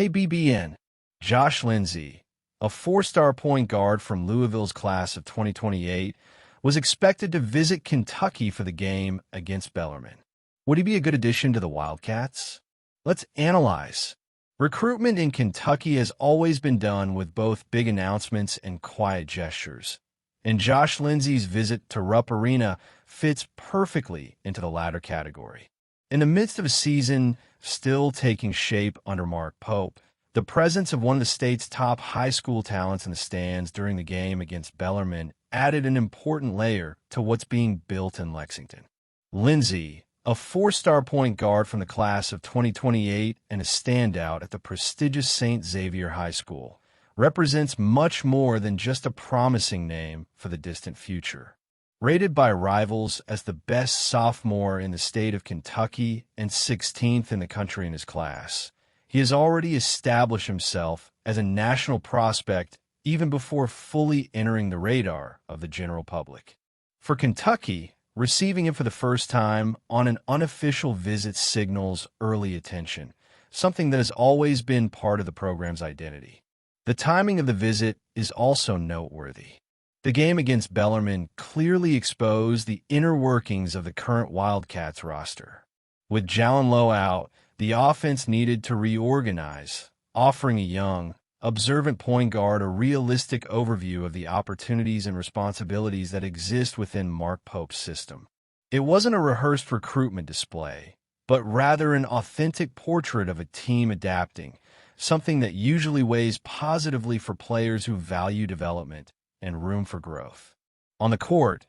Hey BBN, Josh Lindsay, a four-star point guard from Louisville's class of 2028, was expected to visit Kentucky for the game against Bellarmine. Would he be a good addition to the Wildcats? Let's analyze. Recruitment in Kentucky has always been done with both big announcements and quiet gestures, and Josh Lindsay's visit to Rupp Arena fits perfectly into the latter category. In the midst of a season still taking shape under Mark Pope, the presence of one of the state's top high school talents in the stands during the game against Bellarmine added an important layer to what's being built in Lexington. Lindsay, a four-star point guard from the class of 2028 and a standout at the prestigious St. Xavier High School, represents much more than just a promising name for the distant future. Rated by rivals as the best sophomore in the state of Kentucky and 16th in the country in his class, he has already established himself as a national prospect even before fully entering the radar of the general public. For Kentucky, receiving him for the first time on an unofficial visit signals early attention, something that has always been part of the program's identity. The timing of the visit is also noteworthy. The game against Bellarmine clearly exposed the inner workings of the current Wildcats roster. With Jalen Lowe out, the offense needed to reorganize, offering a young, observant point guard a realistic overview of the opportunities and responsibilities that exist within Mark Pope's system. It wasn't a rehearsed recruitment display, but rather an authentic portrait of a team adapting, something that usually weighs positively for players who value development and room for growth. On the court,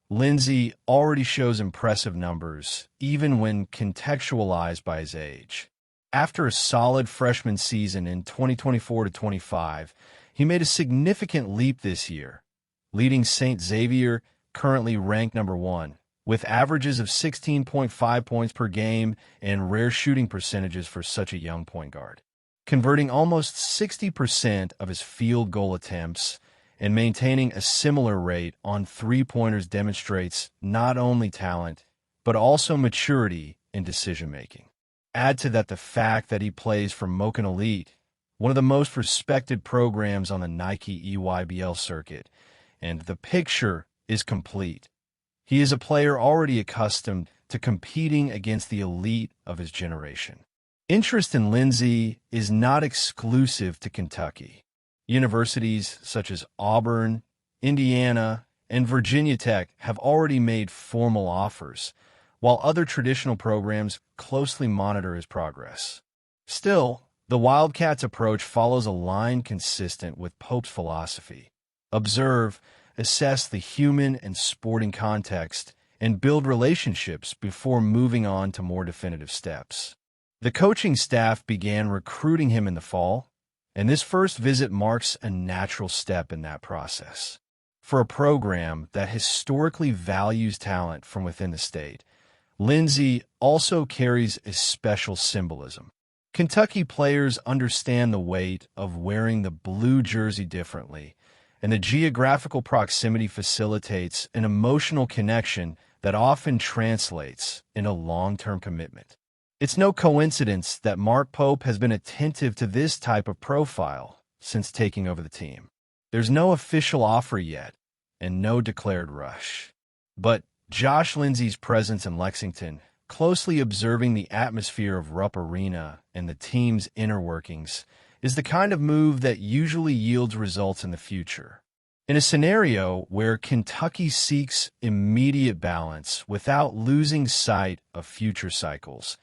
Lindsay already shows impressive numbers, even when contextualized by his age. After a solid freshman season in 2024-25, he made a significant leap this year, leading St. Xavier, currently ranked number 1, with averages of 16.5 points per game and rare shooting percentages for such a young point guard. Converting almost 60% of his field goal attempts and maintaining a similar rate on three-pointers demonstrates not only talent, but also maturity in decision-making. Add to that the fact that he plays for Moken Elite, one of the most respected programs on the Nike EYBL circuit, and the picture is complete. He is a player already accustomed to competing against the elite of his generation. Interest in Lindsay is not exclusive to Kentucky. Universities such as Auburn, Indiana, and Virginia Tech have already made formal offers, while other traditional programs closely monitor his progress. Still, the Wildcats' approach follows a line consistent with Pope's philosophy. Observe, assess the human and sporting context, and build relationships before moving on to more definitive steps. The coaching staff began recruiting him in the fall, and this first visit marks a natural step in that process. For a program that historically values talent from within the state, Lindsay also carries a special symbolism. Kentucky players understand the weight of wearing the blue jersey differently, and the geographical proximity facilitates an emotional connection that often translates in a long-term commitment. It's no coincidence that Mark Pope has been attentive to this type of profile since taking over the team. There's no official offer yet, and no declared rush. But Josh Lindsay's presence in Lexington, closely observing the atmosphere of Rupp Arena and the team's inner workings, is the kind of move that usually yields results in the future. In a scenario where Kentucky seeks immediate balance without losing sight of future cycles,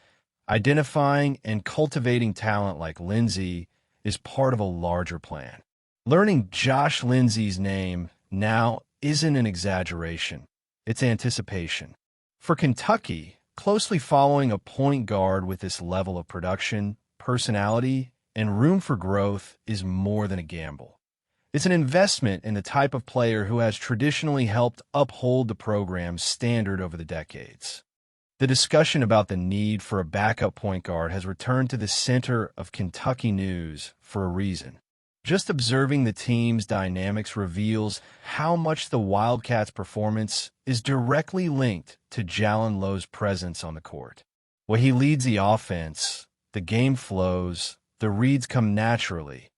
identifying and cultivating talent like Lindsay is part of a larger plan. Learning Josh Lindsay's name now isn't an exaggeration. It's anticipation. For Kentucky, closely following a point guard with this level of production, personality, and room for growth is more than a gamble. It's an investment in the type of player who has traditionally helped uphold the program's standard over the decades. The discussion about the need for a backup point guard has returned to the center of Kentucky news for a reason. Just observing the team's dynamics reveals how much the Wildcats' performance is directly linked to Jalen Lowe's presence on the court. When he leads the offense, the game flows, the reads come naturally,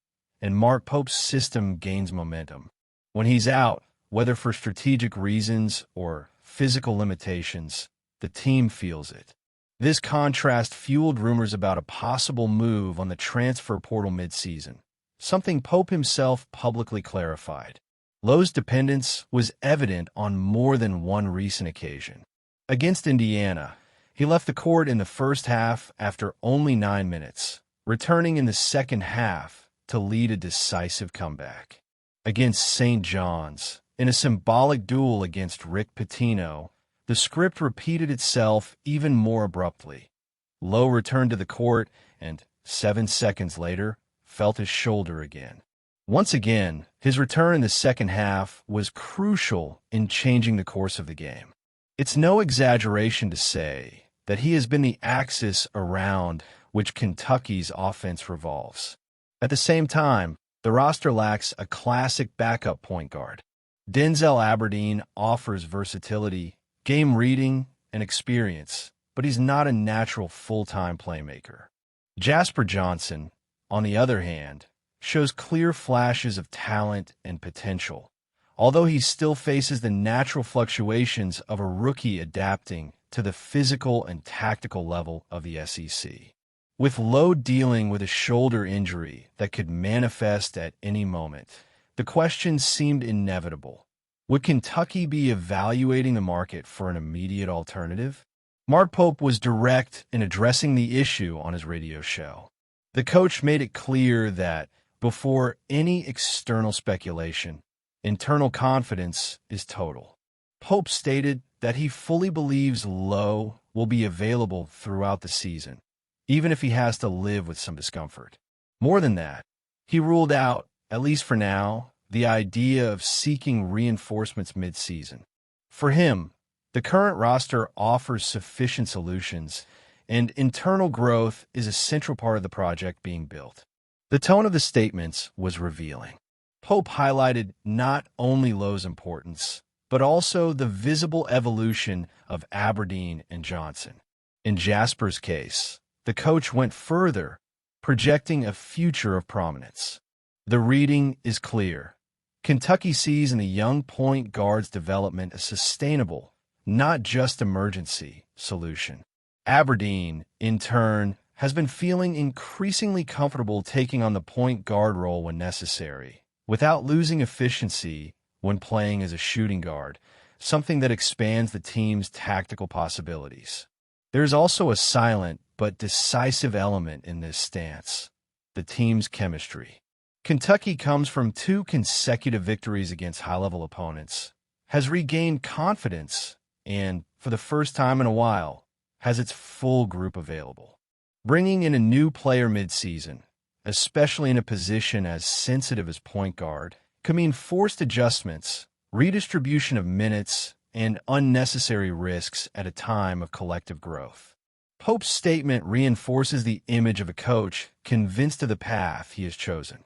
and Mark Pope's system gains momentum. When he's out, whether for strategic reasons or physical limitations, the team feels it. This contrast fueled rumors about a possible move on the transfer portal midseason, something Pope himself publicly clarified. Lowe's dependence was evident on more than one recent occasion. Against Indiana, he left the court in the first half after only 9 minutes, returning in the second half to lead a decisive comeback. Against St. John's, in a symbolic duel against Rick Pitino, the script repeated itself even more abruptly. Lowe returned to the court and, 7 seconds later, felt his shoulder again. Once again, his return in the second half was crucial in changing the course of the game. It's no exaggeration to say that he has been the axis around which Kentucky's offense revolves. At the same time, the roster lacks a classic backup point guard. Denzel Aberdeen offers versatility, game reading, and experience, but he's not a natural full-time playmaker. Jasper Johnson, on the other hand, shows clear flashes of talent and potential, although he still faces the natural fluctuations of a rookie adapting to the physical and tactical level of the SEC. With Lowe dealing with a shoulder injury that could manifest at any moment, the question seemed inevitable. Would Kentucky be evaluating the market for an immediate alternative? Mark Pope was direct in addressing the issue on his radio show. The coach made it clear that, before any external speculation, internal confidence is total. Pope stated that he fully believes Lowe will be available throughout the season, even if he has to live with some discomfort. More than that, he ruled out, at least for now, the idea of seeking reinforcements mid-season. For him, the current roster offers sufficient solutions, and internal growth is a central part of the project being built. The tone of the statements was revealing. Pope highlighted not only Lowe's importance, but also the visible evolution of Aberdeen and Johnson. In Jasper's case, the coach went further, projecting a future of prominence. The reading is clear. Kentucky sees in the young point guard's development a sustainable, not just emergency, solution. Aberdeen, in turn, has been feeling increasingly comfortable taking on the point guard role when necessary, without losing efficiency when playing as a shooting guard, something that expands the team's tactical possibilities. There's also a silent but decisive element in this stance: the team's chemistry. Kentucky comes from 2 consecutive victories against high-level opponents, has regained confidence, and, for the first time in a while, has its full group available. Bringing in a new player mid-season, especially in a position as sensitive as point guard, could mean forced adjustments, redistribution of minutes, and unnecessary risks at a time of collective growth. Pope's statement reinforces the image of a coach convinced of the path he has chosen.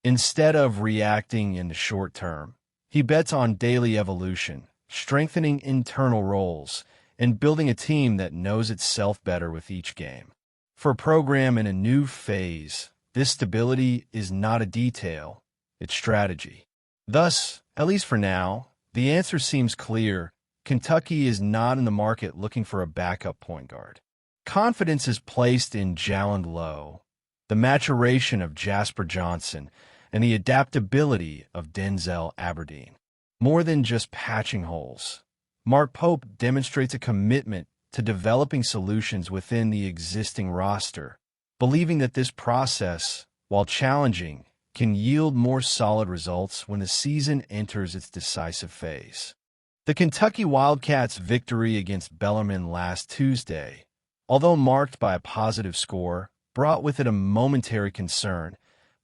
Instead of reacting in the short term, he bets on daily evolution, strengthening internal roles, and building a team that knows itself better with each game. For a program in a new phase, this stability is not a detail, it's strategy. Thus, at least for now, the answer seems clear. Kentucky is not in the market looking for a backup point guard. Confidence is placed in Jalen Lowe, the maturation of Jasper Johnson, and the adaptability of Denzel Aberdeen. More than just patching holes, Mark Pope demonstrates a commitment to developing solutions within the existing roster, believing that this process, while challenging, can yield more solid results when the season enters its decisive phase. The Kentucky Wildcats' victory against Bellarmine last Tuesday, although marked by a positive score, brought with it a momentary concern: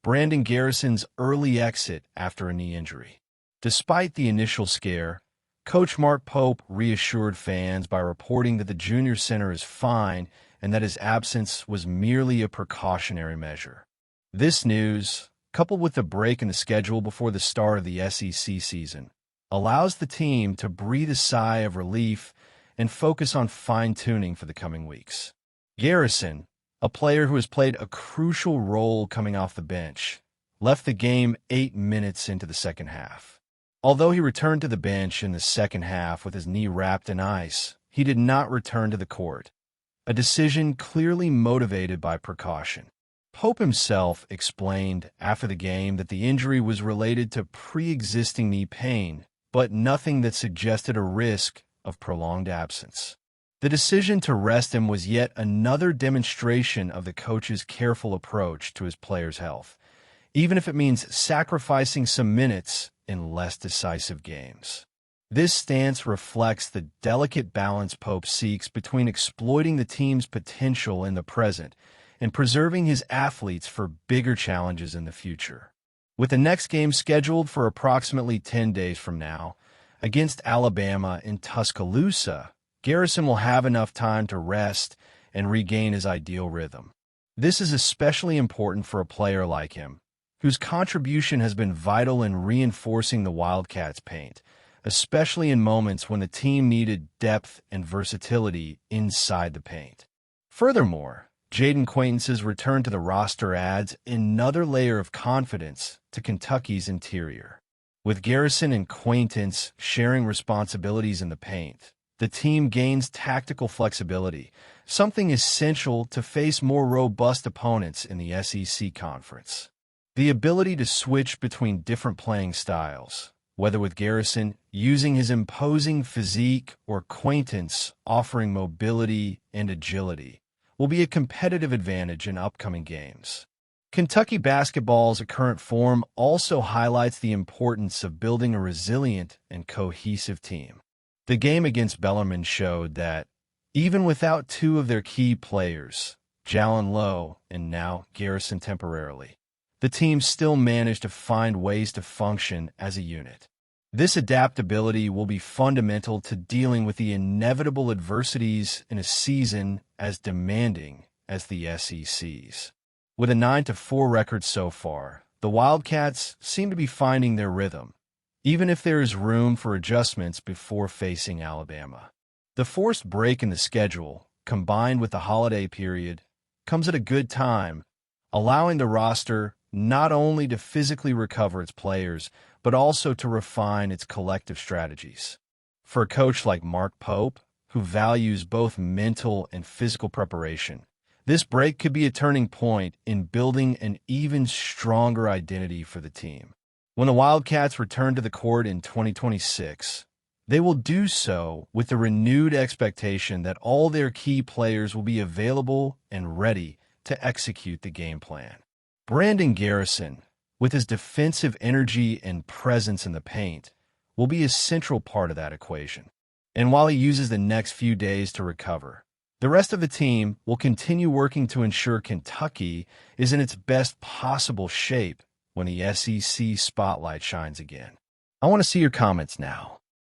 Brandon Garrison's early exit after a knee injury. Despite the initial scare, Coach Mark Pope reassured fans by reporting that the junior center is fine and that his absence was merely a precautionary measure. This news, coupled with the break in the schedule before the start of the SEC season, allows the team to breathe a sigh of relief and focus on fine-tuning for the coming weeks. Garrison, a player who has played a crucial role coming off the bench, left the game 8 minutes into the second half. Although he returned to the bench in the second half with his knee wrapped in ice, he did not return to the court, a decision clearly motivated by precaution. Pope himself explained after the game that the injury was related to pre-existing knee pain, but nothing that suggested a risk of prolonged absence. The decision to rest him was yet another demonstration of the coach's careful approach to his players' health, even if it means sacrificing some minutes in less decisive games. This stance reflects the delicate balance Pope seeks between exploiting the team's potential in the present and preserving his athletes for bigger challenges in the future. With the next game scheduled for approximately 10 days from now, against Alabama in Tuscaloosa, Garrison will have enough time to rest and regain his ideal rhythm. This is especially important for a player like him, whose contribution has been vital in reinforcing the Wildcats' paint, especially in moments when the team needed depth and versatility inside the paint. Furthermore, Jaden Quaintance's return to the roster adds another layer of confidence to Kentucky's interior. With Garrison and Quaintance sharing responsibilities in the paint, the team gains tactical flexibility, something essential to face more robust opponents in the SEC Conference. The ability to switch between different playing styles, whether with Garrison using his imposing physique or Quaintance offering mobility and agility, will be a competitive advantage in upcoming games. Kentucky basketball's current form also highlights the importance of building a resilient and cohesive team. The game against Bellarmine showed that, even without two of their key players, Jalen Lowe and now Garrison temporarily, the team still managed to find ways to function as a unit. This adaptability will be fundamental to dealing with the inevitable adversities in a season as demanding as the SEC's. With a 9-4 record so far, the Wildcats seem to be finding their rhythm, even if there is room for adjustments before facing Alabama. The forced break in the schedule, combined with the holiday period, comes at a good time, allowing the roster not only to physically recover its players, but also to refine its collective strategies. For a coach like Mark Pope, who values both mental and physical preparation, this break could be a turning point in building an even stronger identity for the team. When the Wildcats return to the court in 2026, they will do so with the renewed expectation that all their key players will be available and ready to execute the game plan. Brandon Garrison, with his defensive energy and presence in the paint, will be a central part of that equation. And while he uses the next few days to recover, the rest of the team will continue working to ensure Kentucky is in its best possible shape when the SEC spotlight shines again. I want to see your comments now.